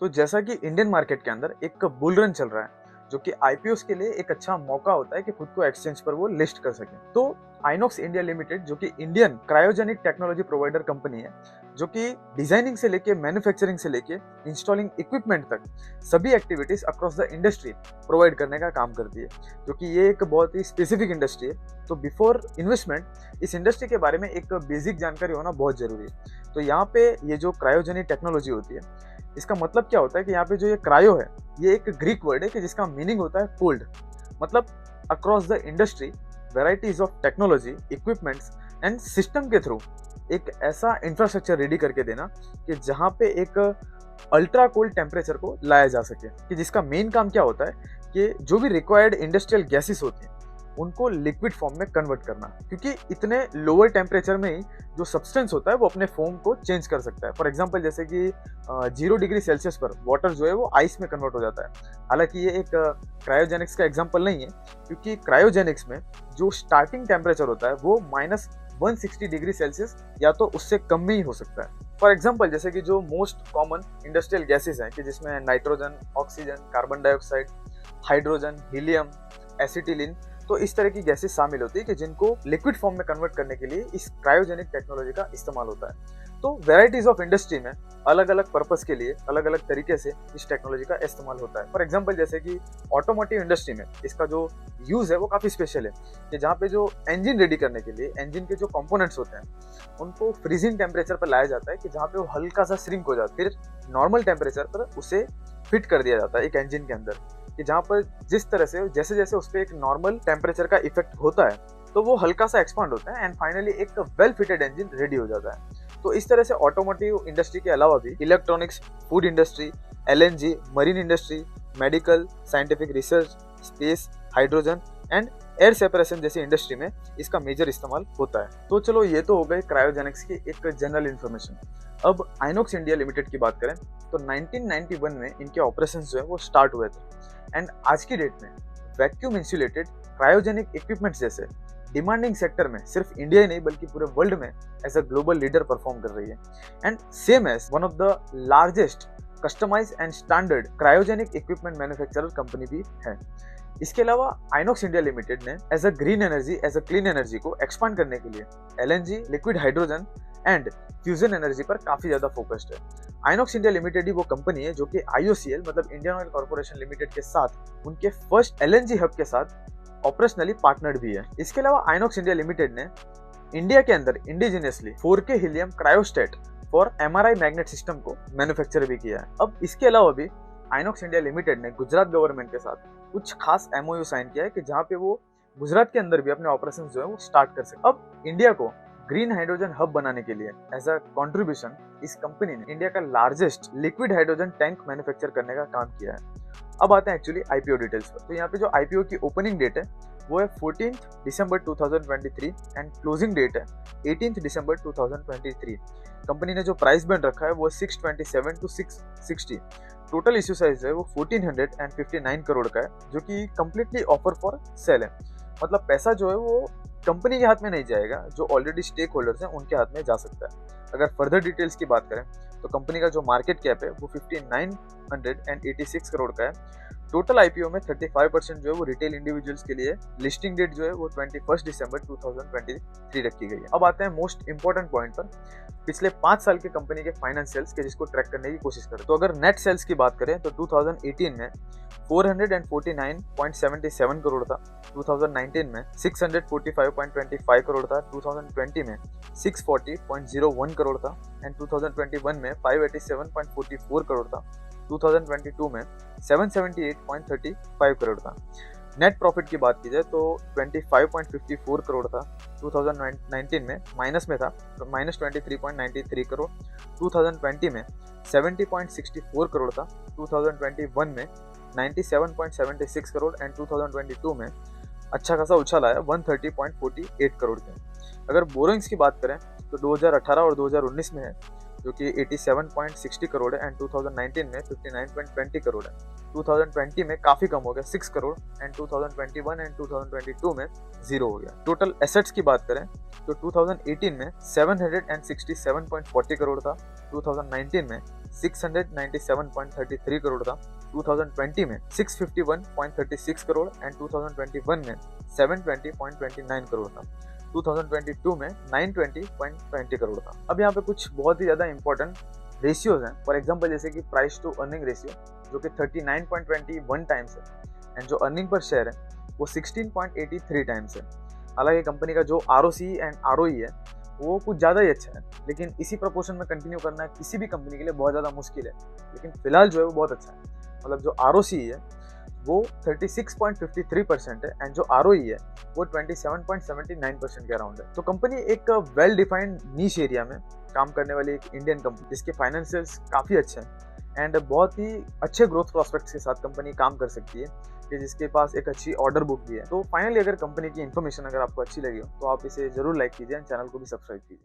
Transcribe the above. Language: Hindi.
तो जैसा कि इंडियन मार्केट के अंदर एक बुल रन चल रहा है, जो कि आईपीओस के लिए एक अच्छा मौका होता है कि खुद को एक्सचेंज पर वो लिस्ट कर सके। तो आइनॉक्स इंडिया लिमिटेड जो कि Indian cryogenic technology provider company है, जो कि डिजाइनिंग से लेके मैन्युफैक्चरिंग से लेके इंस्टॉलिंग इक्विपमेंट तक सभी activities across the industry provide करने का काम करती है, जो कि ये एक बहुत ही स्पेसिफिक इंडस्ट्री है। तो बिफोर इन्वेस्टमेंट इस इंडस्ट्री के बारे में एक बेसिक जानकारी होना बहुत जरूरी है। तो यहाँ पे ये जो क्रायोजेनिक टेक्नोलॉजी होती है, इसका मतलब क्या होता है कि यहाँ पे जो ये क्रायो है, ये एक ग्रीक वर्ड है कि जिसका मीनिंग होता है कोल्ड। मतलब across the industry varieties of technology, equipments and system के थ्रू एक ऐसा इंफ्रास्ट्रक्चर रेडी करके देना कि जहाँ पे एक अल्ट्रा कोल्ड टेम्परेचर को लाया जा सके, कि जिसका मेन काम क्या होता है कि जो भी रिक्वायर्ड इंडस्ट्रियल गैसेस होती हैं उनको लिक्विड फॉर्म में कन्वर्ट करना, क्योंकि इतने लोअर टेम्परेचर में ही जो सब्सटेंस होता है वो अपने फॉर्म को चेंज कर सकता है। फॉर एग्जांपल जैसे कि 0 डिग्री सेल्सियस पर वाटर जो है वो आइस में कन्वर्ट हो जाता है। हालांकि ये एक क्रायोजेनिक्स का एग्जांपल नहीं है, क्योंकि क्रायोजेनिक्स में जो स्टार्टिंग टेम्परेचर होता है वो -160 डिग्री सेल्सियस या तो उससे कम में ही हो सकता है। फॉर एग्जाम्पल जैसे कि जो मोस्ट कॉमन इंडस्ट्रियल गैसेज हैं कि जिसमें nitrogen, oxygen, carbon dioxide, hydrogen, helium, acetylene, तो इस तरह की गैसेस शामिल होती है कि जिनको लिक्विड फॉर्म में कन्वर्ट करने के लिए इस क्रायोजेनिक टेक्नोलॉजी का इस्तेमाल होता है। तो वेराइटीज ऑफ इंडस्ट्री में अलग अलग पर्पस के लिए अलग अलग तरीके से इस टेक्नोलॉजी का इस्तेमाल होता है। फॉर एग्जांपल जैसे कि ऑटोमोटिव इंडस्ट्री में इसका जो यूज है वो काफी स्पेशल है, कि जहाँ पे जो इंजन रेडी करने के लिए इंजन के जो कंपोनेंट्स होते हैं उनको फ्रीजिंग टेम्परेचर पर लाया जाता है, कि जहाँ पे वो हल्का सा श्रिंक हो जाता है, फिर नॉर्मल टेम्परेचर पर उसे फिट कर दिया जाता है एक इंजन के अंदर, कि जहाँ पर जिस तरह से जैसे जैसे उस पर एक नॉर्मल टेम्परेचर का इफेक्ट होता है तो वो हल्का सा एक्सपांड होता है एंड फाइनली एक वेल फिटेड इंजन रेडी हो जाता है। तो इस तरह से ऑटोमोटिव इंडस्ट्री के अलावा भी electronics, food industry, LNG, marine industry, medical, scientific research, space, hydrogen and air separation जैसी इंडस्ट्री में इसका मेजर इस्तेमाल होता है। तो चलो ये तो हो गए क्रायोजेनिक्स की एक जनरल इन्फॉर्मेशन। अब आइनॉक्स इंडिया लिमिटेड की बात करें तो 1991 में इनके ऑपरेशंस जो है वो स्टार्ट हुए थे एंड आज की डेट में वैक्यूम इंसुलेटेड क्रायोजेनिक इक्विपमेंट्स जैसे डिमांडिंग सेक्टर में सिर्फ इंडिया ही नहीं बल्कि पूरे वर्ल्ड में as a global leader perform कर रही है and same as one of the largest customise and standard cryogenic equipment manufacturer company भी है। इसके अलावा आइनॉक्स इंडिया लिमिटेड ने as a green energy, as a clean energy को एक्सपांड करने के लिए LNG, liquid hydrogen and fusion energy पर काफी ज्यादा फोकस्ड है। आइनॉक्स इंडिया लिमिटेड ही वो कंपनी है जो कि आईओसीएल मतलब इंडियन ऑयल कॉर्पोरेशन लिमिटेड के साथ उनके फर्स्ट एलएनजी हब के साथ ऑपरेशनली पार्टनर्ड भी है। इसके अलावा आइनॉक्स इंडिया लिमिटेड ने इंडिया के अंदर indigenously 4K helium cryostat for MRI magnet system को मैन्युफैक्चर भी किया है। अब इसके अलावा भी आइनॉक्स इंडिया लिमिटेड ने गुजरात गवर्नमेंट के साथ कुछ खास एमओयू साइन किया है कि जहां पे वो गुजरात के अंदर भी अपने ऑपरेशंस जो है वो स्टार्ट कर सके। अब इंडिया को ग्रीन हाइड्रोजन हब बनाने के लिए एज अ कंट्रीब्यूशन इस कंपनी ने इंडिया का largest liquid hydrogen tank manufacture करने का काम किया है। अब आते हैं एक्चुअली आईपीओ डिटेल्स पर। तो यहाँ पे जो आईपीओ की ओपनिंग डेट है वो है 14 दिसंबर 2023 एंड क्लोजिंग डेट है 18 दिसंबर 2023। कंपनी ने जो प्राइस बैंड रखा है वो 627 टू 660। टोटल इश्यू साइज है वो 1459 करोड़ का है, जो कि कंप्लीटली ऑफर फॉर सेल है। मतलब पैसा जो है वो कंपनी के हाथ में नहीं जाएगा, जो ऑलरेडी स्टेक होल्डर्स हैं उनके हाथ में जा सकता है। अगर फर्दर डिटेल्स की बात करें तो कंपनी का जो मार्केट कैप है वो 5986 करोड़ का है। टोटल आईपीओ में 35% जो है वो रिटेल इंडिविजुअल्स के लिए, लिस्टिंग डेट जो है वो 21 दिसंबर 2023 रखी गई है। अब आते हैं मोस्ट इंपॉर्टेंट पॉइंट पर, पिछले 5 साल के कंपनी के फाइनेंशियल्स के जिसको ट्रैक करने की कोशिश करें। तो अगर नेट सेल्स की बात करें तो 2018 में 449.77 करोड़ था, 2019 में 645.25 करोड़ था, 2020 में 640.01 करोड़ था एंड 2021 में 587.44 करोड़ था, 2022 में 778.35 करोड़ था। नेट प्रॉफिट की बात की जाए तो 25.54 करोड़ था, 2019 में माइनस में था तो -23.93 करोड़, 2020 में 70.64 करोड़ था, 2021 में 97.76 करोड़ एंड 2022 में अच्छा खासा उछाल आया 130.48 करोड़ के। अगर बोरोइंग्स की बात करें तो 2018 और 2019 में है जो कि 87.60 करोड़ है एंड 2019 में 59.20 करोड़ है। 2020 में काफी कम हो गया 6 करोड़ एंड 2021 एंड 2022 में 0 हो गया। टोटल एसेट्स की बात करें तो 2018 में 767.40 करोड़ था, 2019 में 697.33 करोड़ था, 2020 में 651.36 करोड़ एंड 2021 में 720.29 करोड़ था, 2022 में 920.20 करोड़ था। अब यहाँ पे कुछ बहुत ही ज़्यादा इंपॉर्टेंट रेशियोज हैं, फॉर एग्जांपल जैसे कि प्राइस टू अर्निंग रेशियो जो कि 39.21 टाइम्स है एंड जो अर्निंग पर शेयर है वो 16.83 टाइम्स है। हालांकि कंपनी का जो ROC एंड ROE है वो कुछ ज़्यादा ही अच्छा है, लेकिन इसी प्रोपोर्शन में कंटिन्यू करना किसी भी कंपनी के लिए बहुत ज़्यादा मुश्किल है, लेकिन फिलहाल जो है वो बहुत अच्छा है। मतलब जो ROC है वो 36.53% है एंड जो ROE है वो 27.79% के अराउंड है। तो कंपनी एक वेल डिफाइंड नीश एरिया में काम करने वाली एक इंडियन कंपनी जिसके फाइनेंशियल्स काफ़ी अच्छे हैं एंड बहुत ही अच्छे ग्रोथ प्रोस्पेक्ट्स के साथ कंपनी काम कर सकती है कि जिसके पास एक अच्छी ऑर्डर बुक भी है। तो फाइनली अगर कंपनी की इन्फॉर्मेशन अगर आपको अच्छी लगी हो तो आप इसे जरूर लाइक कीजिए एंड चैनल को भी सब्सक्राइब कीजिए।